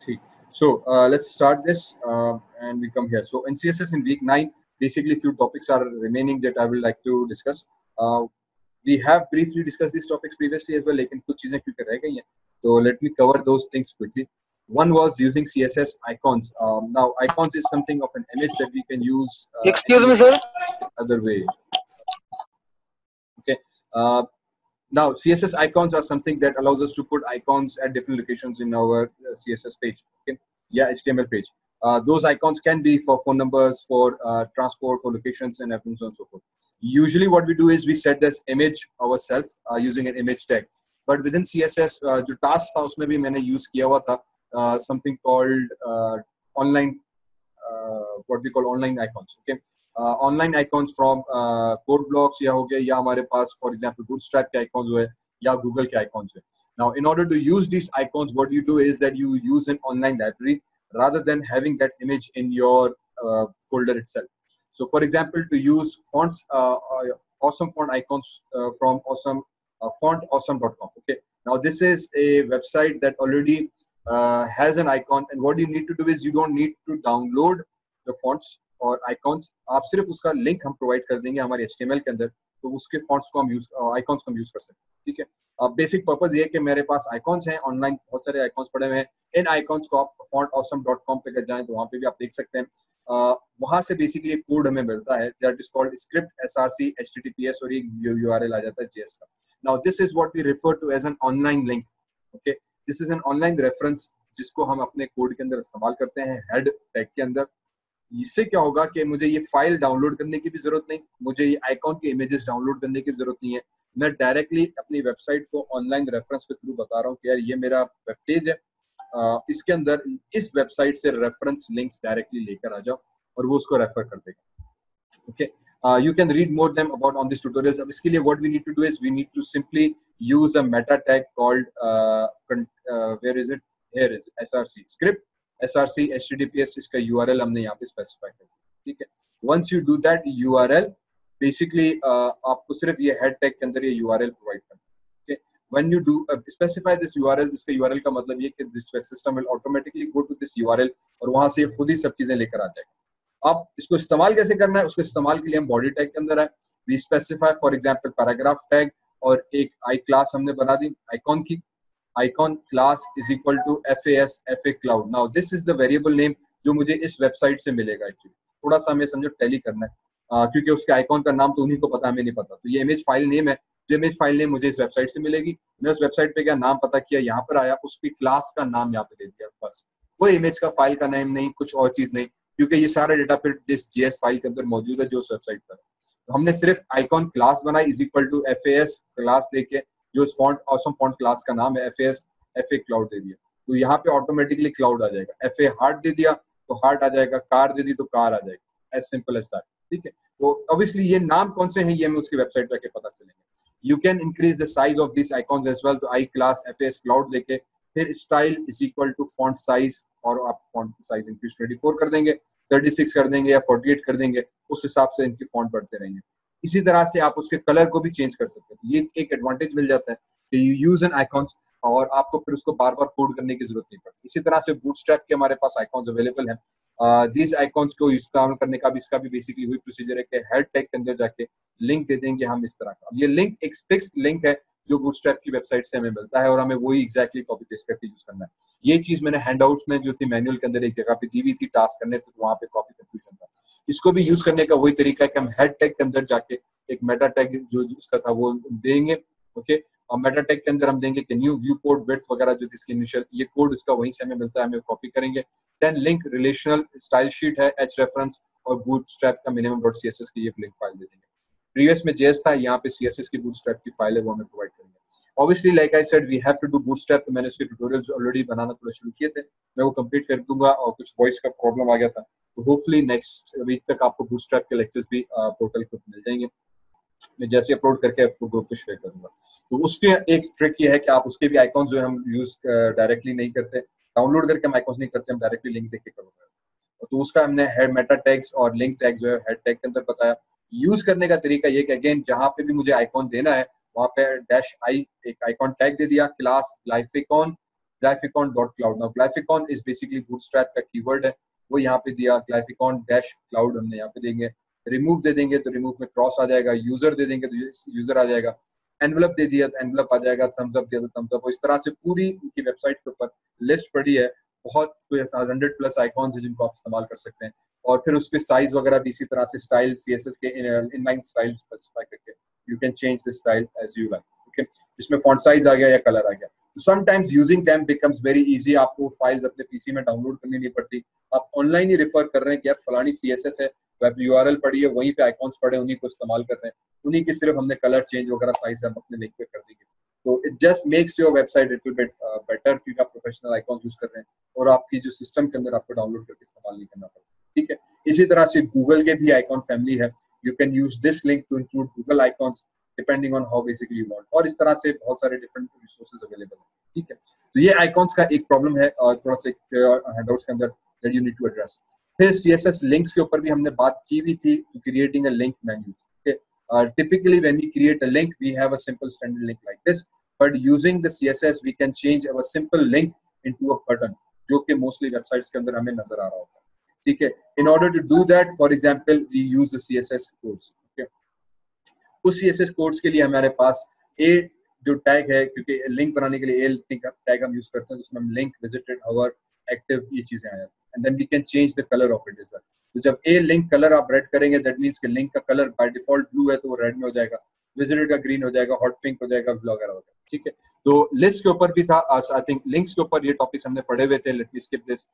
ठीक. So let's start this and we come here. So in CSS in week 9, basically few topics are remaining that I would like to discuss. We have briefly discussed these topics previously as well, लेकिन कुछ चीजें क्योंकि रह गई हैं, so let me cover those things quickly. One was using CSS icons. Now icons is something of an image that we can use Excuse any me, sir. other way. Okay. Now CSS icons are something that allows us to put icons at different locations in our CSS page. Okay. Yeah, HTML page. Those icons can be for phone numbers, for transport, for locations, and so on and so forth. Usually what we do is we set this image ourselves using an image tag. But within CSS, जो task था उसमें भी मैंने use किया हुआ था something called online, what we call online icons. Okay. Online icons from code blocks या हो गया, या हमारे पास for example bootstrap के icons हुए, या Google के icons हुए. Now in order to use these icons, what you do is that you use an online library rather than having that image in your folder itself. So for example, to use fonts, awesome font icons from awesome fontawesome.com. Okay. Now this is a website that already has an icon, and what you need to do is you don't need to download the fonts और icons, आप सिर्फ उसका link हम provide कर देंगे हमारे HTML के अंदर, तो उसके फॉन्ट्स को हम यूज आइकॉन्स को हम यूज कर सकते हैं. ठीक है. अब बेसिक पर्पस ये है कि मेरे पास आइकॉन्स हैं ऑनलाइन, बहुत सारे आइकॉन्स पड़े हुए हैं. इन आइकॉन्स को आप fontawesome.com पे अगर जाएं तो वहां पे भी आप देख सकते हैं. वहां से बेसिकली एक कोड हमें मिलता है that is called script src https और एक URL आ जाता है JS का. Now this is what we refer to as an online link. Okay. This is an online reference जिसको हम अपने कोड के अंदर इस्तेमाल करते हैं हेड टैग के अंदर. इससे क्या होगा कि मुझे ये फाइल डाउनलोड करने की भी जरूरत नहीं, मुझे ये आइकॉन के इमेजेस डाउनलोड करने की जरूरत नहीं है. मैं डायरेक्टली अपनी वेबसाइट को ऑनलाइन रेफरेंस के थ्रू बता रहा हूँ कि यार ये मेरा वेब पेज है, इसके अंदर इस वेबसाइट से रेफरेंस लिंक्स डायरेक्टली लेकर आ जाओ और वो उसको रेफर कर देगा. Okay. You can read more them about on this tutorials. अब इसके लिए what we need to do is we need to simply use a meta tag called where is it? Here is src script src https. इसका URL हमने यहाँ पे specify कर दिया. ठीक है. Once you do that URL, basically आपको सिर्फ ये हेड टैग के अंदर ये URL प्रोवाइड करना है. Okay. When you do specify this URL, इसका URL का मतलब ये कि this system will automatically go to this URL और वहां से खुद ही सब चीजें लेकर आ जाएगा. अब इसको इस्तेमाल कैसे करना है, उसको इस्तेमाल के लिए हम बॉडी टैग के अंदर है we specify for example paragraph tag और एक आई क्लास हमने बना दी आइकॉन की. Icon class is equal to FAS FA cloud. Now this is the variable name जो मुझे इस वेबसाइट से मिलेगा. एक्चुअली थोड़ा सा हमें समझो टैली करना है क्योंकि उसके आइकॉन का नाम तो उन्हीं को पता, हमें नहीं पता. तो ये इमेज फाइल नेम है, जो इमेज फाइल नेम मुझे इस वेबसाइट से मिलेगी. मैं उस वेबसाइट पे क्या नाम पता किया, यहाँ पर आया, उसकी क्लास का नाम यहाँ पे दे दिया, बस. कोई इमेज का फाइल का नेम नहीं, कुछ और चीज नहीं, क्योंकि ये सारा डेटा फिर जिस JS फाइल के अंदर मौजूद है जो उस वेबसाइट पर है. तो हमने सिर्फ आइकॉन क्लास बनाई is equal to FAS class देके जो इस फॉन्ट ऑसम फॉन्ट क्लास का नाम है FAS FA क्लाउड दे दिया. तो यहाँ पे ऑटोमेटिकली क्लाउड आ जाएगा. FA हार्ट दे दिया तो हार्ट आ जाएगा, कार दे दी तो कार आ जाएगा. As simple as that. ठीक है. तो ऑब्वियसली ये नाम कौन से हैं ये हमें उसकी वेबसाइट पे पता चलेंगे. You can increase the size of this icons as well. तो आई क्लास FAS क्लाउड देके फिर style is equal to font size और आप फॉन्ट साइज इंक्रीज 24 कर देंगे, 36 कर देंगे या 48 कर देंगे. उस हिसाब से इनके फॉन्ट बढ़ते रहेंगे. इसी तरह से आप उसके कलर को भी चेंज कर सकते हैं. ये एक एडवांटेज मिल जाता है कि यू यूज एन आइकॉन्स और आपको फिर उसको बार बार कोड करने की जरूरत नहीं पड़ती. इसी तरह से बूटस्ट्रैप के हमारे पास आइकॉन्स अवेलेबल हैं. दीज आइकॉन्स को इस्तेमाल करने का भी इसका भी बेसिकली वही प्रोसीजर है कि हेड टैग के अंदर जाके लिंक दे देंगे हम इस तरह का. ये लिंक एक फिक्स्ड लिंक है जो बूटस्ट्रैप की वेबसाइट से हमें मिलता है और हमें वही एग्जैक्टली कॉपी पेस्ट करके यूज करना है. ये चीज मैंने हैंडआउट्स में जो थी मैनुअल के अंदर एक जगह पे दी हुई थी, टास्क करने थे तो वहां पे कॉपी कंफ्यूजन था. इसको भी यूज करने का वही तरीका है कि हम हेड टैग के अंदर जाके एक मेटा टैग जो उसका था वो देंगे. ओके. और मेटा टैग के अंदर हम देंगे कि न्यू व्यू कोड विड्थ वगैरह जो इसकी इनिशियल ये कोड उसका वहीं से हमें मिलता है, हमें कॉपी करेंगे. Then link relational style sheet है एच रेफरेंस और बूटस्ट्रैप का minimum.css की ये लिंक फाइल दे देंगे. प्रीवियस में JS था, यहाँ पे CSS की बूटस्ट्रैप की फाइल है वो हमें प्रोवाइड करेंगे. Obviously, like I said, we have to do bootstrap. तो मैंने उसके ट्यूटोरियल्स ऑलरेडी बनाना थोड़ा शुरू किए थे, मैं वो कंप्लीट कर दूंगा. और कुछ वॉइस का प्रॉब्लम आ गया था तो होपफुली नेक्स्ट वीक तक आपको bootstrap के लेक्चर्स भी पोर्टल पर मिल जाएंगे. मैं जैसे अपलोड करके आपको ग्रुप पे शेयर करूंगा. तो उसके एक ट्रिक ये है कि आप उसके भी आइकॉन्स जो हम यूज डायरेक्टली नहीं करते, डाउनलोड करके हम आइकॉन्स नहीं करते, हम डायरेक्टली लिंक देख के करूंगा. तो उसका हमने हेड मेटा टैग्स और लिंक टैग जो है हेड टैग के अंदर बताया. यूज करने का तरीका ये कि अगेन जहां पे भी मुझे आइकॉन देना है वहां पे -i एक आइकॉन टैग दे दिया, class life icon glyphicon.cloud. Now glyphicon is basically bootstrap का कीवर्ड है, वो यहाँ पे दिया glyphicon-cloud हमने यहाँ पे देंगे, रिमूव दे देंगे तो रिमूव में क्रॉस आ जाएगा, यूजर दे देंगे तो यूजर आ जाएगा, एनवलप दे दिया तो एनवलप आ जाएगा, थम्स अप दिया तो थम्स अप। इस तरह से पूरी उनकी वेबसाइट के ऊपर लिस्ट पड़ी है, बहुत 100+ आइकॉन्स है जिनको आप इस्तेमाल कर सकते हैं। और फिर उसके साइज वगैरह भी इसी तरह से स्टाइल सीएसएस के इनलाइन स्टाइल स्पेसिफाई करके you can change the style as you like. Okay, इसमें फॉन्ट साइज आ गया या कलर आ गया। Sometimes using them becomes very easy, आपको फाइल्स अपने पीसी में डाउनलोड करनी नहीं पड़ती, आप ऑनलाइन ही रेफर कर रहे हैं कि यार फलानी सीएसएस है, वेब यूआरएल पड़ी है, वहीं पे आइकॉन्स पड़े, उन्हीं को इस्तेमाल कर रहे हैं, उन्हीं के सिर्फ हमने कलर चेंज वगैरह साइज हम अपने लिंक पे कर देंगे। तो it just makes your website little bit better, क्योंकि आप प्रोफेशनल आइकॉन्स यूज कर रहे हैं और आपकी जो सिस्टम के अंदर आपको डाउनलोड करके इस्तेमाल नहीं करना पड़ता। ठीक है, इसी तरह से गूगल के भी आइकॉन फैमिली है, you can use this link to include Google icons depending on how basically you want, और इस तरह से बहुत सारे डिफरेंट रिसोर्सेज अवेलेबल हैं। ठीक है, तो ये आइकॉन्स का एक प्रॉब्लम है और थोड़ा सा हैंडआउट्स के अंदर that you need to address. फिर सीएसएस लिंक्स के ऊपर भी हमने बात की हुई थी, creating a link menus. Typically when we create a link we have a simple standard link like this, but using the CSS we can change our simple link into a button, जो कि mostly websites के अंदर हमें नजर आ रहा होता है। ठीक है, in order to do that, for example we use the CSS codes। okay? उस CSS codes के लिए हमारे पास a जो टैग है, क्योंकि लिंक बनाने के लिए a टैग हम यूज करते हैं, तो उसमें हम लिंक, विजिटेड, हावर, एक्टिव, ये चीजें आ जाती हैं, and then we can change the color of it as well। तो जब ए लिंक कलर आप रेड करेंगे दैट मींस कि लिंक का कलर बाय डिफॉल्ट ब्लू है तो वो रेड में हो जाएगा, विजिटेड का ग्रीन हो जाएगा, हॉट पिंक हो जाएगा, वगैरह हो जाएगा। ठीक है, तो लिस्ट के ऊपर भी था, आई थिंक लिंक्स के ऊपर ये टॉपिक्स हमने पढ़े हुए थे। Let me skip this.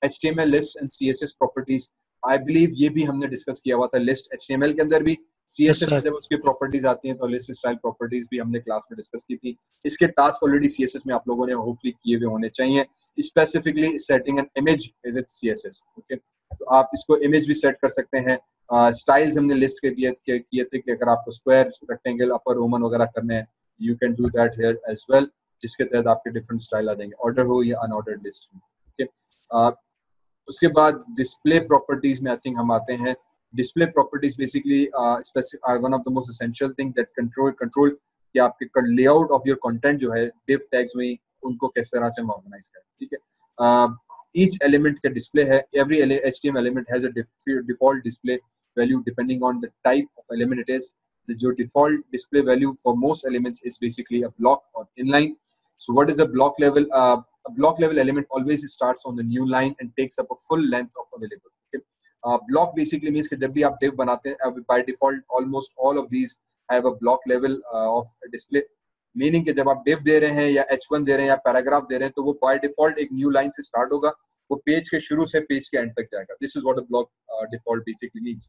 HTML list and CSS properties, I believe ये भी हमने डिस्कस किया हुआ था। लिस्ट एचटीएमएल के अंदर भी, सीएसएस में जब उसकी प्रॉपर्टीज आती हैं तो लिस्ट स्टाइल प्रॉपर्टीज भी हमने क्लास में डिस्कस की थी। इसके टास्क ऑलरेडी सीएसएस में आप लोगों ने होपफुली किए हुए होने चाहिए, specifically setting an image with CSS. Okay, तो आप इसको इमेज भी सेट कर सकते हैं। स्टाइल्स हमने लिस्ट के किए थे कि अगर आपको स्क्वायर, रेक्टेंगल, अपर रोमन वगैरह करने हैं, you can do that here as well, जिसके तहत आपके डिफरेंट स्टाइल आ जाएंगे, ऑर्डर हो या अनऑर्डर्ड लिस्ट में। ओके, उसके बाद डिस्प्ले प्रॉपर्टीज में आई थिंक हम आते हैं। Display properties basically one of the most essential thing that control कि आपके लेआउट ऑफ योर कंटेंट जो है, डिव टैग्स में उनको किस तरह से हम ऑर्गेनाइज करें। ठीक है, each element का display है, every HTML element has a default display value depending on the type of element it is. The default display value for most elements is basically a block or inline. So what is a block level? A block level element always starts on the new line and takes up a full length of available. Okay? Block basically means कि जब भी आप div बनाते हैं, by default almost all of these have a block level of display. Meaning कि जब आप div दे रहे हैं या h1 दे रहे हैं या पैराग्राफ दे रहे हैं तो वो बाय डिफॉल्ट एक न्यू लाइन से स्टार्ट होगा, वो पेज के शुरू से पेज के एंड तक जाएगा। This is what a block default basically means.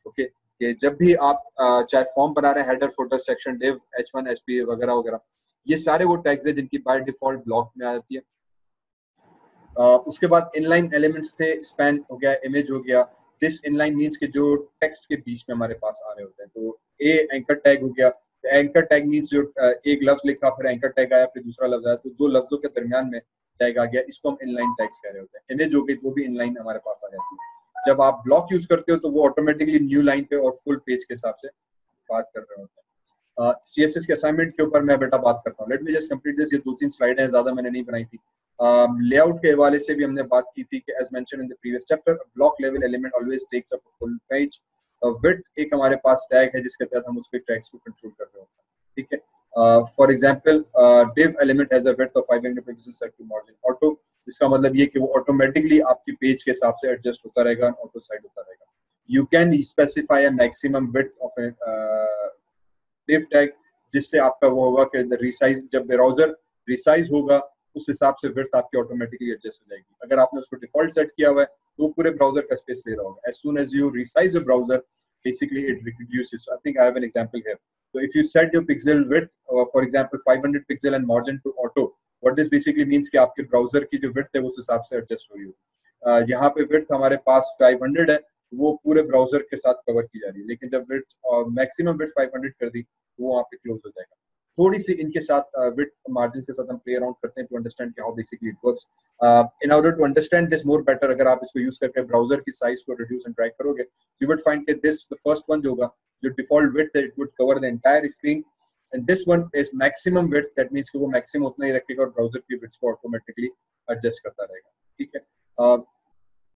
Okay, कि जब भी आप चाहे फॉर्म बना रहे हैं, header, footer, section, div, h1, hp वगैरह वगैरह, ये सारे वो टैग्स हैं जिनकी बाय डिफॉल्ट ब्लॉक में आती है। उसके बाद इनलाइन एलिमेंट्स थे, स्पैन हो गया, इमेज हो गया। दिस इनलाइन मींस कि जो टेक्स्ट के बीच में हमारे पास आ रहे होते हैं, तो ए एंकर टैग हो गया। एंकर टैग मींस जो एक लफ्ज लिखा, फिर एंकर टैग आया, फिर दूसरा लफ्ज आया, तो दो लफ्जों के दरमियान में टैग आ गया, इसको हम इनलाइन टैग्स कह रहे होते हैं। इमेज हो गई, वो भी इनलाइन हमारे पास आ जाती है। जब आप ब्लॉक यूज करते हो तो वो ऑटोमेटिकली न्यू लाइन पे और फुल पेज के हिसाब से बात कर रहे होते हैं। सीएसएस के असाइनमेंट के ऊपर मैं बेटा बात करता हूँ। Let me just complete this. ये 2-3 स्लाइड हैं, ज्यादा मैंने नहीं बनाई थी। लेआउट के हवाले से भी हमने बात की थी कि as mention in the previous chapter, block level element always takes up a full page. Width एक हमारे पास टैग है जिसके तहत हम उसके टैग्स को कंट्रोल कर रहे होते हैं। ठीक है, for example div element has a width of 500 pixels set to margin auto। इसका मतलब ये कि वो ऑटोमेटिकली आपकी पेज के हिसाब से एडजस्ट होता रहेगा, ऑटो साइड होता रहेगा। You can specify a maximum width of A div tag, जिससे आपका वो होगा कि रिसाइज, जब ब्राउजर रिसाइज होगा उस हिसाब से विड्थ आपकी ऑटोमेटिकली एडजस्ट हो जाएगी। अगर आपने उसको डिफॉल्ट सेट किया हुआ है तो पूरे ब्राउजर का स्पेस ले रहा होगा। As soon as you resize a browser, basically it reduces. I think I have an example here. So if you set your pixel width, for example 500 pixel and margin to auto, what this basically means कि आपके browser की जो width है वो उस हिसाब से adjust हो रही होगी। यहाँ पे width हमारे पास 500 है, वो पूरे ब्राउजर के साथ कवर की जा रही है, लेकिन जब width मैक्सिमम width 500 कर दी वो वहाँ पे क्लोज हो जाएगा। थोड़ी सी इनके साथ विथ मार्जिन के साथ हम प्ले अराउंड करते हैं to understand how basically it works. In order to understand this more better, अगर आप इसको यूज करके ब्राउजर की साइज को रिड्यूस एंड ड्रैग करोगे, यू वुड फाइंड कि दिस द फर्स्ट वन जो होगा, जो डिफॉल्ट विड्थ है, it would cover the entire screen. And this one is maximum width, that means कि वो मैक्सिमम उतना ही रखेगा और ब्राउजर की विड्थ को ऑटोमेटिकली एडजस्ट करता रहेगा, ठीक है।